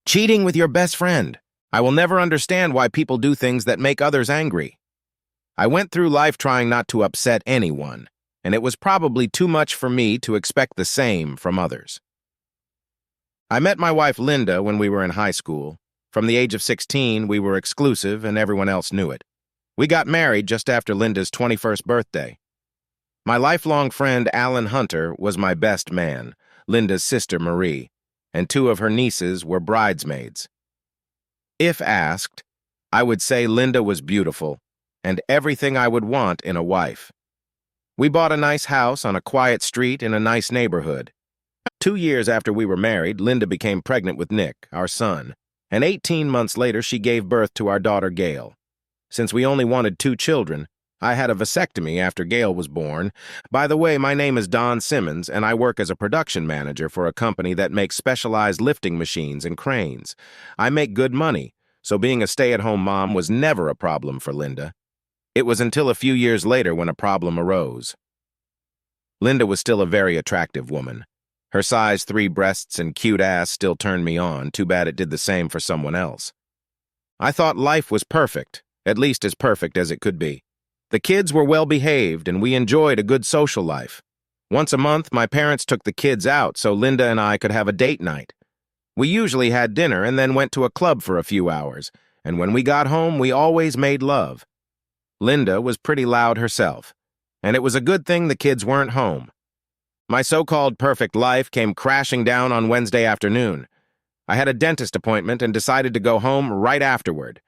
Cheating with your best friend. I will never understand why people do things that make others angry. I went through life trying not to upset anyone, and it was probably too much for me to expect the same from others. I met my wife Linda when we were in high school. From the age of 16, we were exclusive and everyone else knew it. We got married just after Linda's 21st birthday. My lifelong friend Alan Hunter was my best man, Linda's sister Marie, and two of her nieces were bridesmaids. If asked, I would say Linda was beautiful and everything I would want in a wife. We bought a nice house on a quiet street in a nice neighborhood. 2 years after we were married, Linda became pregnant with Nick, our son, and 18 months later she gave birth to our daughter Gail. Since we only wanted 2 children, I had a vasectomy after Gail was born. By the way, my name is Don Simmons, and I work as a production manager for a company that makes specialized lifting machines and cranes. I make good money, so being a stay-at-home mom was never a problem for Linda. It was until a few years later when a problem arose. Linda was still a very attractive woman. Her size 3 breasts and cute ass still turned me on, too bad it did the same for someone else. I thought life was perfect, at least as perfect as it could be. The kids were well behaved and we enjoyed a good social life. Once a month, my parents took the kids out so Linda and I could have a date night. We usually had dinner and then went to a club for a few hours, and when we got home, we always made love. Linda was pretty loud herself, and it was a good thing the kids weren't home. My so-called perfect life came crashing down on Wednesday afternoon. I had a dentist appointment and decided to go home right afterward.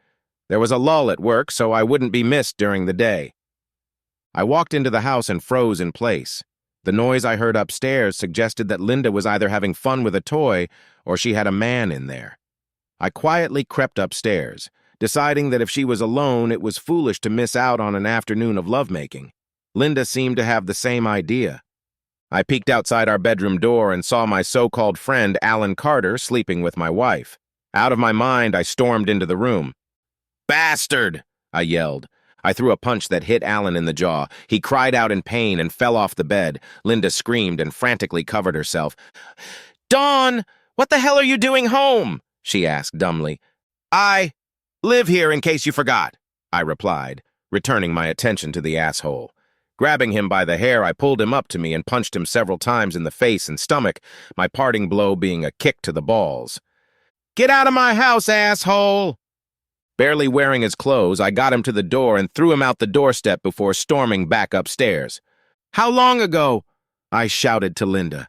There was a lull at work, so I wouldn't be missed during the day. I walked into the house and froze in place. The noise I heard upstairs suggested that Linda was either having fun with a toy or she had a man in there. I quietly crept upstairs, deciding that if she was alone, it was foolish to miss out on an afternoon of lovemaking. Linda seemed to have the same idea. I peeked outside our bedroom door and saw my so-called friend Alan Carter sleeping with my wife. Out of my mind, I stormed into the room. "Bastard!" I yelled. I threw a punch that hit Alan in the jaw. He cried out in pain and fell off the bed. Linda screamed and frantically covered herself. "Dawn, what the hell are you doing home?" she asked dumbly. "I live here in case you forgot," I replied, returning my attention to the asshole. Grabbing him by the hair, I pulled him up to me and punched him several times in the face and stomach, my parting blow being a kick to the balls. "Get out of my house, asshole!" Barely wearing his clothes, I got him to the door and threw him out the doorstep before storming back upstairs. "How long ago?" I shouted to Linda.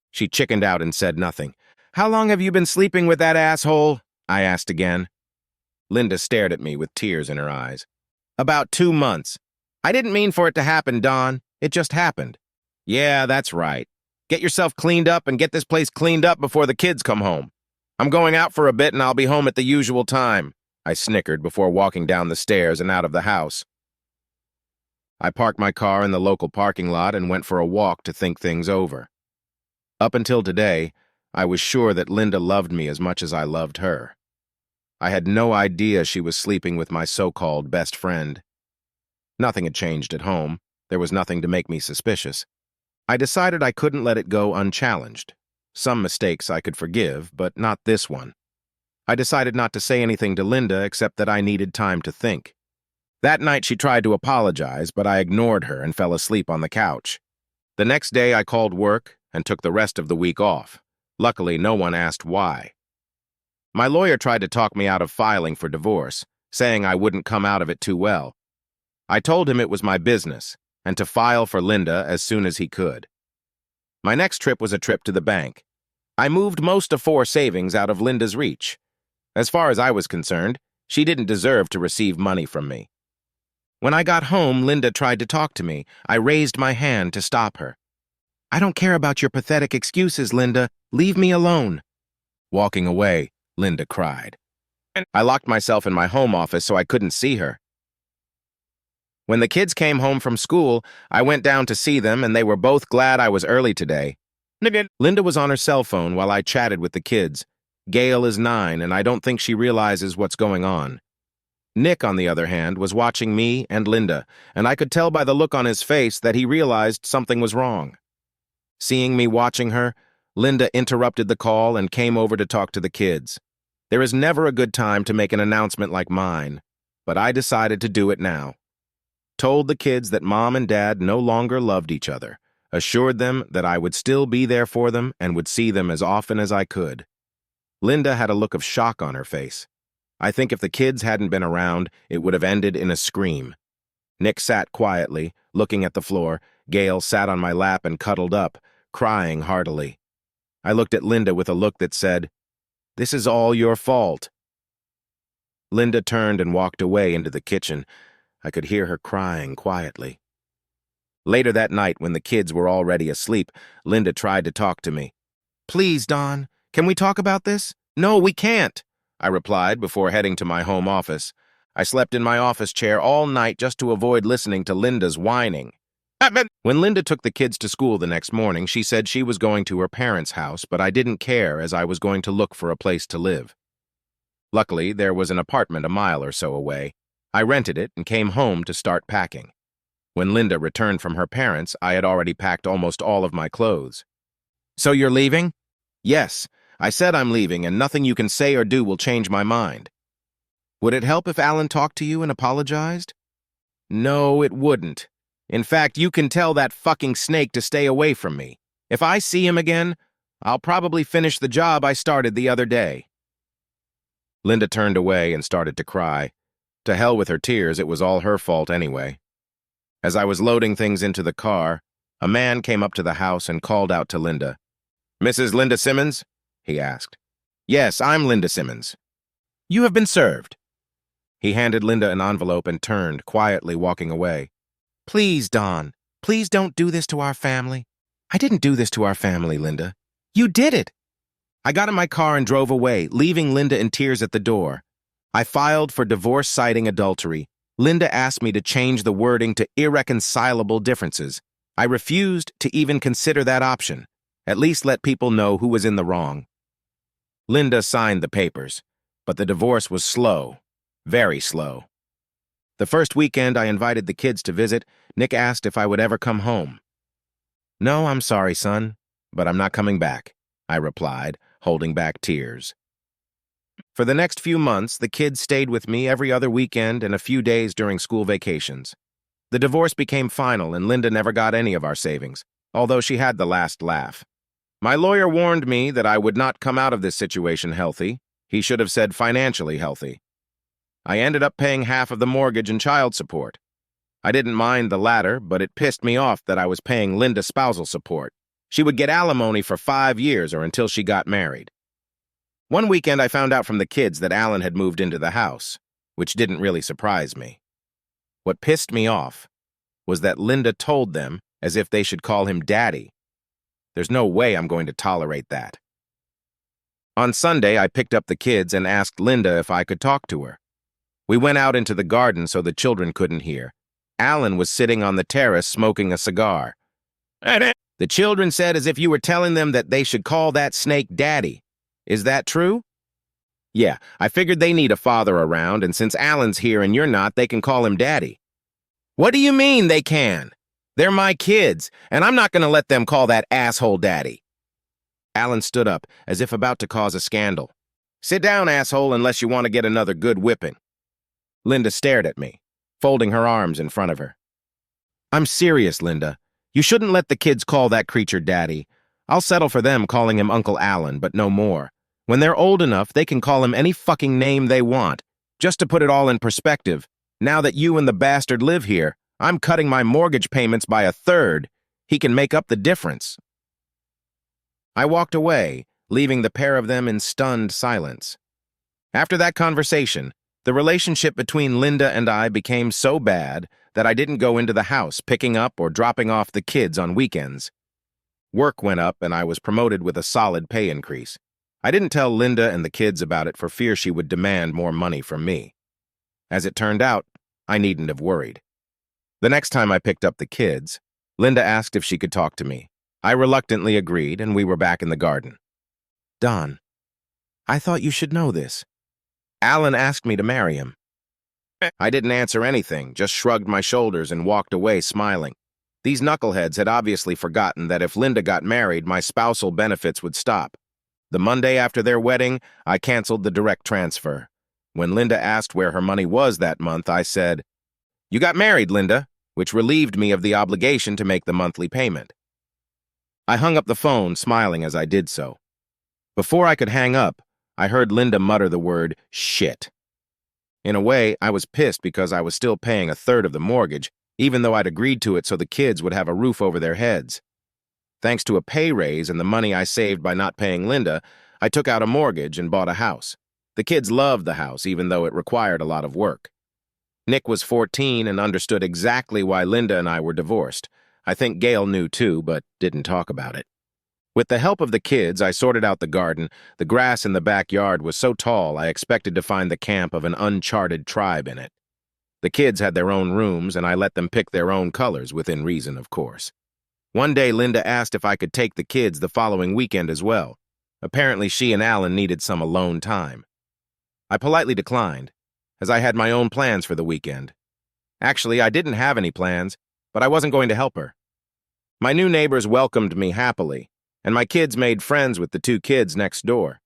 She chickened out and said nothing. "How long have you been sleeping with that asshole?" I asked again. Linda stared at me with tears in her eyes. "About 2 months. I didn't mean for it to happen, Dawn. It just happened." "Yeah, that's right. Get yourself cleaned up and get this place cleaned up before the kids come home. I'm going out for a bit and I'll be home at the usual time," I snickered before walking down the stairs and out of the house. I parked my car in the local parking lot and went for a walk to think things over. Up until today, I was sure that Linda loved me as much as I loved her. I had no idea she was sleeping with my so-called best friend. Nothing had changed at home. There was nothing to make me suspicious. I decided I couldn't let it go unchallenged. Some mistakes I could forgive, but not this one. I decided not to say anything to Linda except that I needed time to think. That night she tried to apologize, but I ignored her and fell asleep on the couch. The next day I called work and took the rest of the week off. Luckily, no one asked why. My lawyer tried to talk me out of filing for divorce, saying I wouldn't come out of it too well. I told him it was my business, and to file for Linda as soon as he could. My next trip was a trip to the bank. I moved most of 4 savings out of Linda's reach. As far as I was concerned, she didn't deserve to receive money from me. When I got home, Linda tried to talk to me. I raised my hand to stop her. "I don't care about your pathetic excuses, Linda. Leave me alone." Walking away, Linda cried. I locked myself in my home office so I couldn't see her. When the kids came home from school, I went down to see them and they were both glad I was early today. Linda was on her cell phone while I chatted with the kids. Gail is 9 and I don't think she realizes what's going on. Nick, on the other hand, was watching me and Linda, and I could tell by the look on his face that he realized something was wrong. Seeing me watching her, Linda interrupted the call and came over to talk to the kids. There is never a good time to make an announcement like mine, but I decided to do it now. Told the kids that Mom and Dad no longer loved each other, assured them that I would still be there for them and would see them as often as I could. Linda had a look of shock on her face. I think if the kids hadn't been around, it would have ended in a scream. Nick sat quietly, looking at the floor. Gail sat on my lap and cuddled up, crying heartily. I looked at Linda with a look that said, "This is all your fault." Linda turned and walked away into the kitchen. I could hear her crying quietly. Later that night, when the kids were already asleep, Linda tried to talk to me. "Please, Don, can we talk about this?" "No, we can't," I replied before heading to my home office. I slept in my office chair all night just to avoid listening to Linda's whining. When Linda took the kids to school the next morning, she said she was going to her parents' house, but I didn't care as I was going to look for a place to live. Luckily, there was an apartment a mile or so away. I rented it and came home to start packing. When Linda returned from her parents, I had already packed almost all of my clothes. "So you're leaving?" "Yes, I said I'm leaving, and nothing you can say or do will change my mind." "Would it help if Alan talked to you and apologized?" "No, it wouldn't. In fact, you can tell that fucking snake to stay away from me. If I see him again, I'll probably finish the job I started the other day." Linda turned away and started to cry. To hell with her tears, it was all her fault anyway. As I was loading things into the car, a man came up to the house and called out to Linda. "Mrs. Linda Simmons?" he asked. "Yes, I'm Linda Simmons." "You have been served." He handed Linda an envelope and turned, quietly walking away. "Please, Don, please don't do this to our family." "I didn't do this to our family, Linda." "You did it." I got in my car and drove away, leaving Linda in tears at the door. I filed for divorce citing adultery. Linda asked me to change the wording to irreconcilable differences. I refused to even consider that option. At least let people know who was in the wrong. Linda signed the papers, but the divorce was slow, very slow. The first weekend I invited the kids to visit, Nick asked if I would ever come home. "No, I'm sorry, son, but I'm not coming back," I replied, holding back tears. For the next few months, the kids stayed with me every other weekend and a few days during school vacations. The divorce became final and Linda never got any of our savings, although she had the last laugh. My lawyer warned me that I would not come out of this situation healthy. He should have said financially healthy. I ended up paying half of the mortgage and child support. I didn't mind the latter, but it pissed me off that I was paying Linda spousal support. She would get alimony for 5 years or until she got married. One weekend I found out from the kids that Alan had moved into the house, which didn't really surprise me. What pissed me off was that Linda told them as if they should call him Daddy. There's no way I'm going to tolerate that. On Sunday, I picked up the kids and asked Linda if I could talk to her. We went out into the garden so the children couldn't hear. Alan was sitting on the terrace smoking a cigar. "The children said as if you were telling them that they should call that snake Daddy. Is that true?" "Yeah, I figured they need a father around, and since Alan's here and you're not, they can call him Daddy." "What do you mean they can? They're my kids, and I'm not going to let them call that asshole Daddy." Alan stood up, as if about to cause a scandal. "Sit down, asshole, unless you want to get another good whipping." Linda stared at me, folding her arms in front of her. "I'm serious, Linda. You shouldn't let the kids call that creature Daddy. I'll settle for them calling him Uncle Alan, but no more. When they're old enough, they can call him any fucking name they want. Just to put it all in perspective, now that you and the bastard live here, I'm cutting my mortgage payments by 1/3. He can make up the difference." I walked away, leaving the pair of them in stunned silence. After that conversation, the relationship between Linda and I became so bad that I didn't go into the house picking up or dropping off the kids on weekends. Work went up and I was promoted with a solid pay increase. I didn't tell Linda and the kids about it for fear she would demand more money from me. As it turned out, I needn't have worried. The next time I picked up the kids, Linda asked if she could talk to me. I reluctantly agreed and we were back in the garden. "Don, I thought you should know this. Alan asked me to marry him." I didn't answer anything, just shrugged my shoulders and walked away smiling. These knuckleheads had obviously forgotten that if Linda got married, my spousal benefits would stop. The Monday after their wedding, I canceled the direct transfer. When Linda asked where her money was that month, I said, "You got married, Linda," which relieved me of the obligation to make the monthly payment. I hung up the phone, smiling as I did so. Before I could hang up, I heard Linda mutter the word, "shit." In a way, I was pissed because I was still paying a third of the mortgage, even though I'd agreed to it so the kids would have a roof over their heads. Thanks to a pay raise and the money I saved by not paying Linda, I took out a mortgage and bought a house. The kids loved the house, even though it required a lot of work. Nick was 14 and understood exactly why Linda and I were divorced. I think Gail knew too, but didn't talk about it. With the help of the kids, I sorted out the garden. The grass in the backyard was so tall I expected to find the camp of an uncharted tribe in it. The kids had their own rooms, and I let them pick their own colors, within reason, of course. One day, Linda asked if I could take the kids the following weekend as well. Apparently, she and Alan needed some alone time. I politely declined, as I had my own plans for the weekend. Actually, I didn't have any plans, but I wasn't going to help her. My new neighbors welcomed me happily, and my kids made friends with the two kids next door.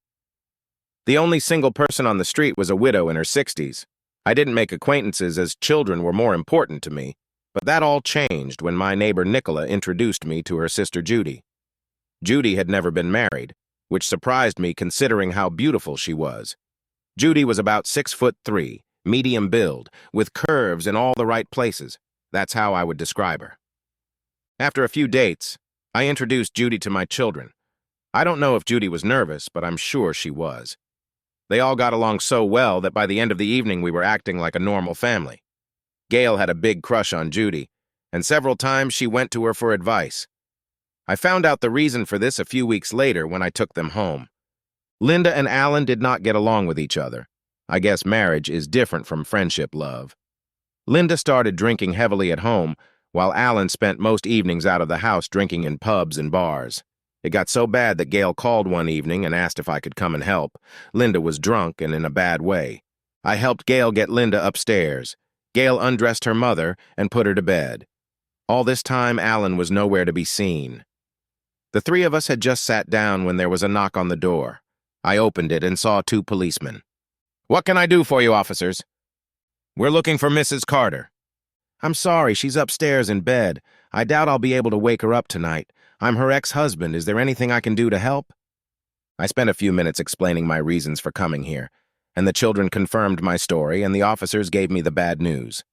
The only single person on the street was a widow in her 60s. I didn't make acquaintances as children were more important to me, but that all changed when my neighbor Nicola introduced me to her sister Judy. Judy had never been married, which surprised me considering how beautiful she was. Judy was about 6'3", medium build, with curves in all the right places. That's how I would describe her. After a few dates, I introduced Judy to my children. I don't know if Judy was nervous, but I'm sure she was. They all got along so well that by the end of the evening we were acting like a normal family. Gail had a big crush on Judy, and several times she went to her for advice. I found out the reason for this a few weeks later when I took them home. Linda and Alan did not get along with each other. I guess marriage is different from friendship love. Linda started drinking heavily at home, while Alan spent most evenings out of the house drinking in pubs and bars. It got so bad that Gail called one evening and asked if I could come and help. Linda was drunk and in a bad way. I helped Gail get Linda upstairs. Gail undressed her mother and put her to bed. All this time, Alan was nowhere to be seen. The three of us had just sat down when there was a knock on the door. I opened it and saw two policemen. "What can I do for you, officers?" "We're looking for Mrs. Carter." "I'm sorry, she's upstairs in bed. I doubt I'll be able to wake her up tonight. I'm her ex-husband. Is there anything I can do to help?" I spent a few minutes explaining my reasons for coming here, and the children confirmed my story, and the officers gave me the bad news.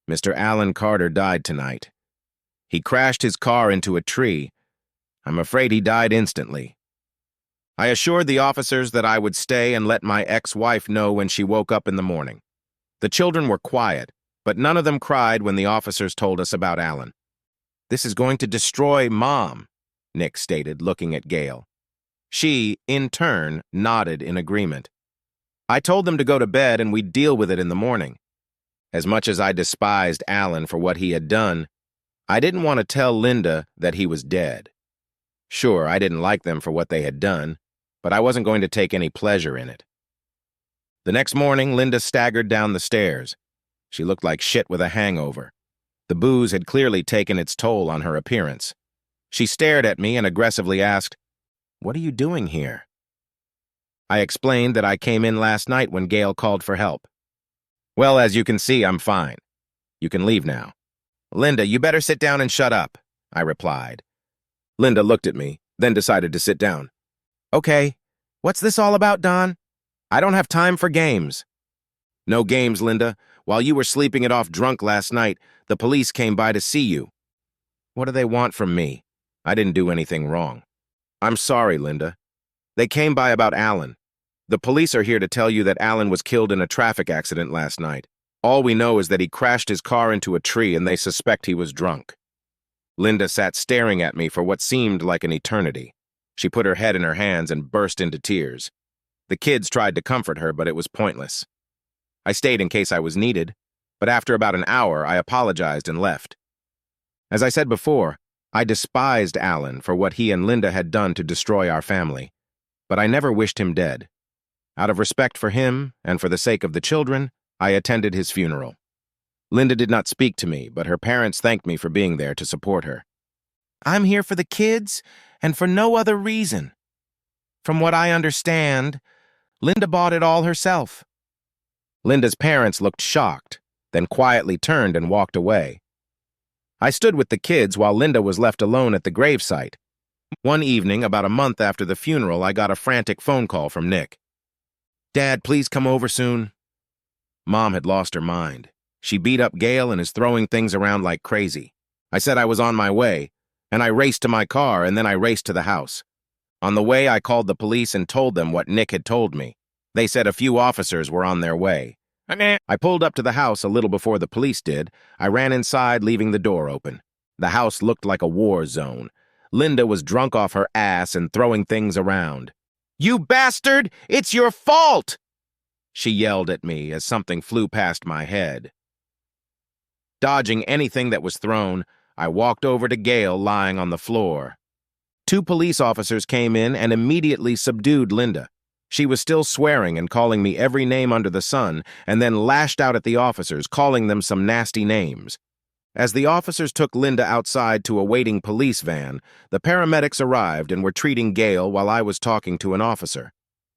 Mr. Alan Carter died tonight. He crashed his car into a tree. I'm afraid he died instantly. I assured the officers that I would stay and let my ex-wife know when she woke up in the morning. The children were quiet, but none of them cried when the officers told us about Alan. "This is going to destroy Mom," Nick stated, looking at Gail. She, in turn, nodded in agreement. I told them to go to bed and we'd deal with it in the morning. As much as I despised Alan for what he had done, I didn't want to tell Linda that he was dead. Sure, I didn't like them for what they had done, but I wasn't going to take any pleasure in it. The next morning, Linda staggered down the stairs. She looked like shit with a hangover. The booze had clearly taken its toll on her appearance. She stared at me and aggressively asked, "What are you doing here?" I explained that I came in last night when Gail called for help. "Well, as you can see, I'm fine. You can leave now." "Linda, you better sit down and shut up," I replied. Linda looked at me, then decided to sit down. "Okay, what's this all about, Don? I don't have time for games." "No games, Linda. While you were sleeping it off drunk last night, the police came by to see you." "What do they want from me? I didn't do anything wrong." "I'm sorry, Linda. They came by about Alan. The police are here to tell you that Alan was killed in a traffic accident last night. All we know is that he crashed his car into a tree and they suspect he was drunk." Linda sat staring at me for what seemed like an eternity. She put her head in her hands and burst into tears. The kids tried to comfort her, but it was pointless. I stayed in case I was needed, but after about an hour, I apologized and left. As I said before, I despised Alan for what he and Linda had done to destroy our family, but I never wished him dead. Out of respect for him and for the sake of the children, I attended his funeral. Linda did not speak to me, but her parents thanked me for being there to support her. "I'm here for the kids and for no other reason." From what I understand, Linda bought it all herself. Linda's parents looked shocked, then quietly turned and walked away. I stood with the kids while Linda was left alone at the gravesite. One evening, about a month after the funeral, I got a frantic phone call from Nick. "Dad, please come over soon." Mom had lost her mind. She beat up Gail and is throwing things around like crazy. I said I was on my way, and I raced to my car, and then I raced to the house. On the way, I called the police and told them what Nick had told me. They said a few officers were on their way. I pulled up to the house a little before the police did. I ran inside, leaving the door open. The house looked like a war zone. Linda was drunk off her ass and throwing things around. "You bastard! It's your fault!" she yelled at me as something flew past my head. Dodging anything that was thrown, I walked over to Gail lying on the floor. Two police officers came in and immediately subdued Linda. She was still swearing and calling me every name under the sun, and then lashed out at the officers, calling them some nasty names. As the officers took Linda outside to a waiting police van, the paramedics arrived and were treating Gail while I was talking to an officer.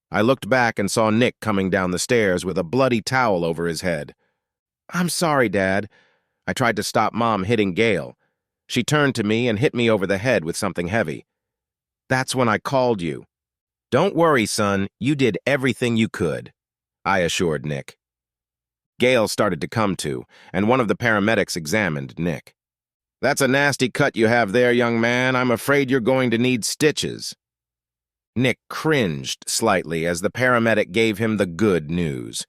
I looked back and saw Nick coming down the stairs with a bloody towel over his head. "I'm sorry, Dad." I tried to stop Mom hitting Gail. She turned to me and hit me over the head with something heavy. "That's when I called you." "Don't worry, son. You did everything you could," I assured Nick. Gail started to come to, and one of the paramedics examined Nick. "That's a nasty cut you have there, young man. I'm afraid you're going to need stitches." Nick cringed slightly as the paramedic gave him the good news.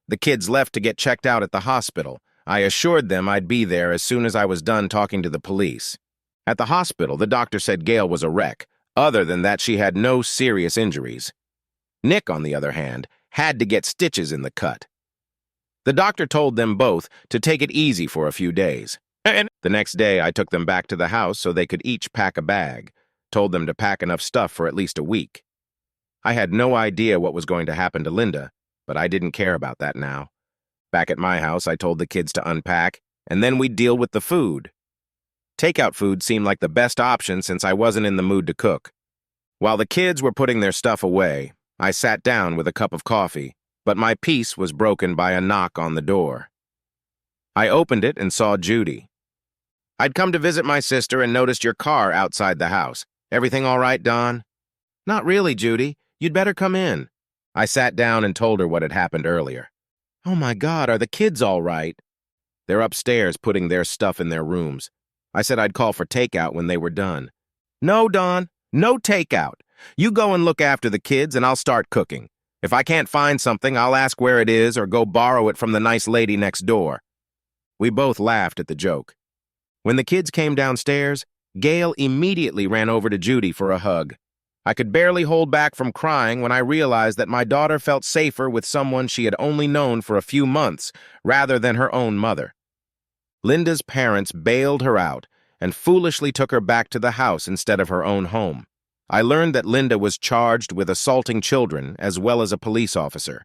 The kids left to get checked out at the hospital. I assured them I'd be there as soon as I was done talking to the police. At the hospital, the doctor said Gail was a wreck. Other than that, she had no serious injuries. Nick, on the other hand, had to get stitches in the cut. The doctor told them both to take it easy for a few days. The next day, I took them back to the house so they could each pack a bag, told them to pack enough stuff for at least a week. I had no idea what was going to happen to Linda, but I didn't care about that now. Back at my house, I told the kids to unpack, and then we'd deal with the food. Takeout food seemed like the best option since I wasn't in the mood to cook. While the kids were putting their stuff away, I sat down with a cup of coffee, but my peace was broken by a knock on the door. I opened it and saw Judy. "I'd come to visit my sister and noticed your car outside the house. Everything all right, Don?" "Not really, Judy. You'd better come in." I sat down and told her what had happened earlier. "Oh my God, are the kids all right?" "They're upstairs putting their stuff in their rooms. I said I'd call for takeout when they were done." "No, Don, no takeout. You go and look after the kids and I'll start cooking. If I can't find something, I'll ask where it is or go borrow it from the nice lady next door." We both laughed at the joke. When the kids came downstairs, Gail immediately ran over to Judy for a hug. I could barely hold back from crying when I realized that my daughter felt safer with someone she had only known for a few months rather than her own mother. Linda's parents bailed her out and foolishly took her back to the house instead of her own home. I learned that Linda was charged with assaulting children as well as a police officer.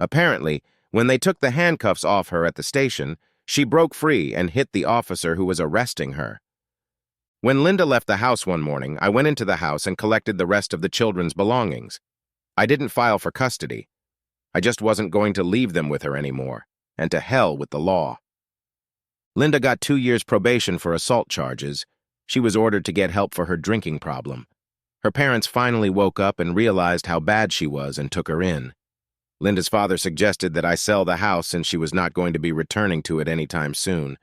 Apparently, when they took the handcuffs off her at the station, she broke free and hit the officer who was arresting her. When Linda left the house one morning, I went into the house and collected the rest of the children's belongings. I didn't file for custody. I just wasn't going to leave them with her anymore, and to hell with the law. Linda got 2 years probation for assault charges. She was ordered to get help for her drinking problem. Her parents finally woke up and realized how bad she was and took her in. Linda's father suggested that I sell the house since she was not going to be returning to it anytime soon.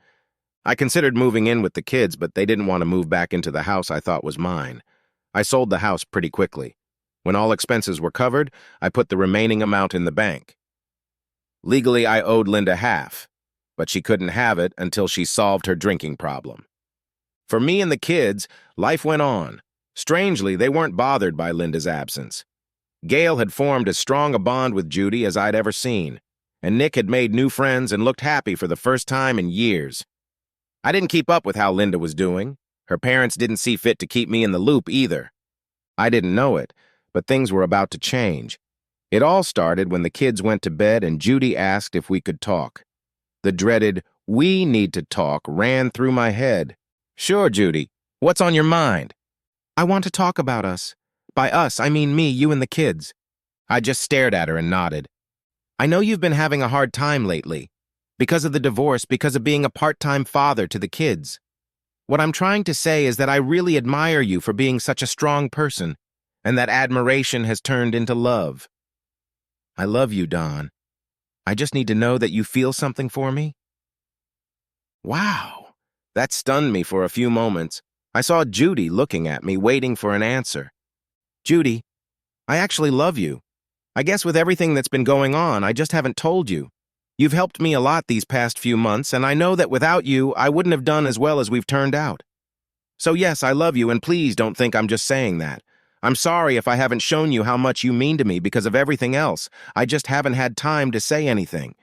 I considered moving in with the kids, but they didn't want to move back into the house I thought was mine. I sold the house pretty quickly. When all expenses were covered, I put the remaining amount in the bank. Legally, I owed Linda half, but she couldn't have it until she solved her drinking problem. For me and the kids, life went on. Strangely, they weren't bothered by Linda's absence. Gail had formed as strong a bond with Judy as I'd ever seen, and Nick had made new friends and looked happy for the first time in years. I didn't keep up with how Linda was doing. Her parents didn't see fit to keep me in the loop either. I didn't know it, but things were about to change. It all started when the kids went to bed and Judy asked if we could talk. The dreaded, "we need to talk," ran through my head. "Sure, Judy. What's on your mind?" "I want to talk about us. By us, I mean me, you and the kids. I just stared at her and nodded. I know you've been having a hard time lately. Because of the divorce, because of being a part-time father to the kids. What I'm trying to say is that I really admire you for being such a strong person, and that admiration has turned into love. I love you, Dawn. I just need to know that you feel something for me. Wow. That stunned me for a few moments. I saw Judy looking at me, waiting for an answer. Judy, I actually love you. I guess with everything that's been going on, I just haven't told you. You've helped me a lot these past few months, and I know that without you, I wouldn't have done as well as we've turned out. So yes, I love you, and please don't think I'm just saying that. I'm sorry if I haven't shown you how much you mean to me because of everything else. I just haven't had time to say anything.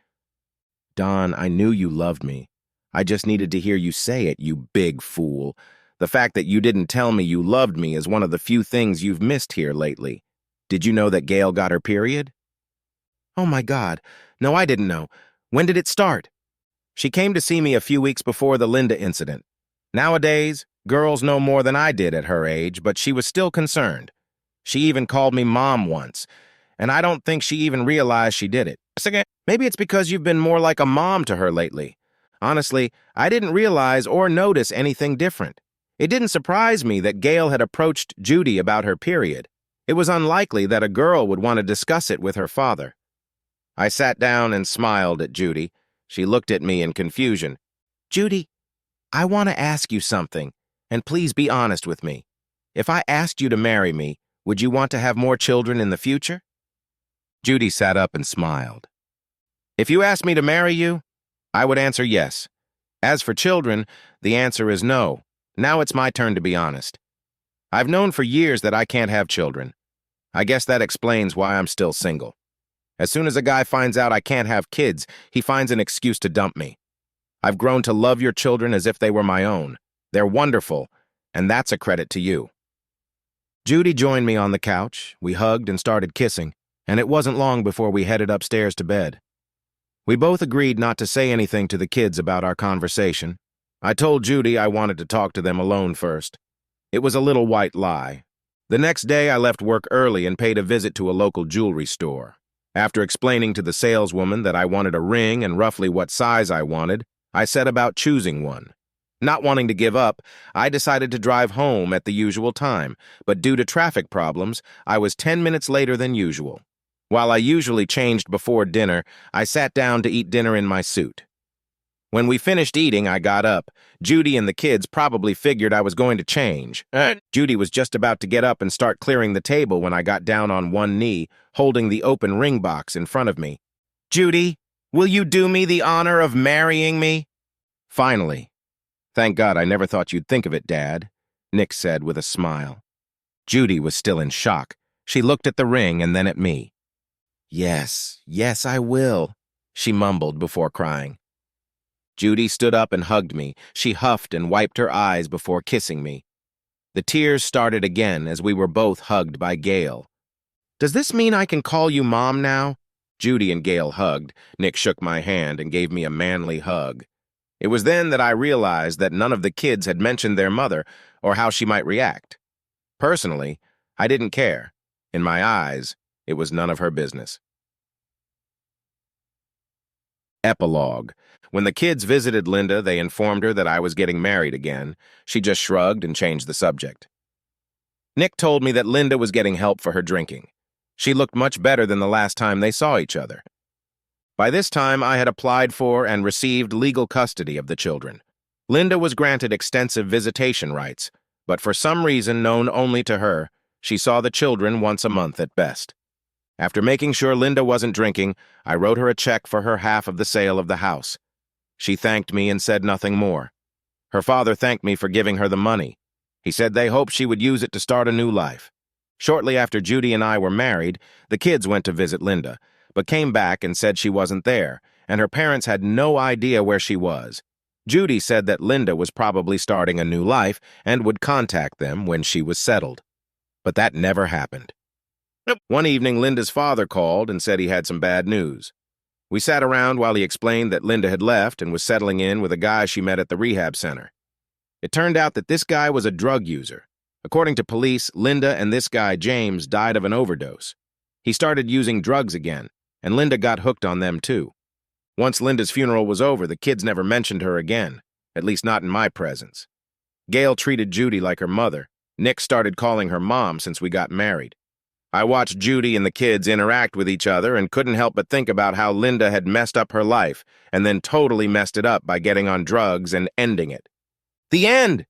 Dawn, I knew you loved me. I just needed to hear you say it, you big fool. The fact that you didn't tell me you loved me is one of the few things you've missed here lately. Did you know that Gail got her period? Oh my God. No, I didn't know. When did it start? She came to see me a few weeks before the Linda incident. Nowadays, girls know more than I did at her age, but she was still concerned. She even called me Mom once, and I don't think she even realized she did it. Maybe it's because you've been more like a mom to her lately. Honestly, I didn't realize or notice anything different. It didn't surprise me that Gail had approached Judy about her period. It was unlikely that a girl would want to discuss it with her father. I sat down and smiled at Judy. She looked at me in confusion. Judy, I want to ask you something, and please be honest with me. If I asked you to marry me, would you want to have more children in the future? Judy sat up and smiled. If you asked me to marry you, I would answer yes. As for children, the answer is no. Now it's my turn to be honest. I've known for years that I can't have children. I guess that explains why I'm still single. As soon as a guy finds out I can't have kids, he finds an excuse to dump me. I've grown to love your children as if they were my own. They're wonderful, and that's a credit to you. Judy joined me on the couch. We hugged and started kissing, and it wasn't long before we headed upstairs to bed. We both agreed not to say anything to the kids about our conversation. I told Judy I wanted to talk to them alone first. It was a little white lie. The next day, I left work early and paid a visit to a local jewelry store. After explaining to the saleswoman that I wanted a ring and roughly what size I wanted, I set about choosing one. Not wanting to give up, I decided to drive home at the usual time, but due to traffic problems, I was 10 minutes later than usual. While I usually changed before dinner, I sat down to eat dinner in my suit. When we finished eating, I got up. Judy and the kids probably figured I was going to change. Judy was just about to get up and start clearing the table when I got down on one knee, holding the open ring box in front of me. Judy, will you do me the honor of marrying me? Finally. Thank God I never thought you'd think of it, Dad, Nick said with a smile. Judy was still in shock. She looked at the ring and then at me. Yes, I will, she mumbled before crying. Judy stood up and hugged me. She huffed and wiped her eyes before kissing me. The tears started again as we were both hugged by Gail. Does this mean I can call you Mom now? Judy and Gail hugged. Nick shook my hand and gave me a manly hug. It was then that I realized that none of the kids had mentioned their mother or how she might react. Personally, I didn't care. In my eyes, it was none of her business. Epilogue. When the kids visited Linda, they informed her that I was getting married again. She just shrugged and changed the subject. Nick told me that Linda was getting help for her drinking. She looked much better than the last time they saw each other. By this time, I had applied for and received legal custody of the children. Linda was granted extensive visitation rights, but for some reason known only to her, she saw the children once a month at best. After making sure Linda wasn't drinking, I wrote her a check for her half of the sale of the house. She thanked me and said nothing more. Her father thanked me for giving her the money. He said they hoped she would use it to start a new life. Shortly after Judy and I were married, the kids went to visit Linda, but came back and said she wasn't there, and her parents had no idea where she was. Judy said that Linda was probably starting a new life and would contact them when she was settled. But that never happened. One evening, Linda's father called and said he had some bad news. We sat around while he explained that Linda had left and was settling in with a guy she met at the rehab center. It turned out that this guy was a drug user. According to police, Linda and this guy, James, died of an overdose. He started using drugs again, and Linda got hooked on them too. Once Linda's funeral was over, the kids never mentioned her again, at least not in my presence. Gail treated Judy like her mother. Nick started calling her mom since we got married. I watched Judy and the kids interact with each other and couldn't help but think about how Linda had messed up her life and then totally messed it up by getting on drugs and ending it. The end!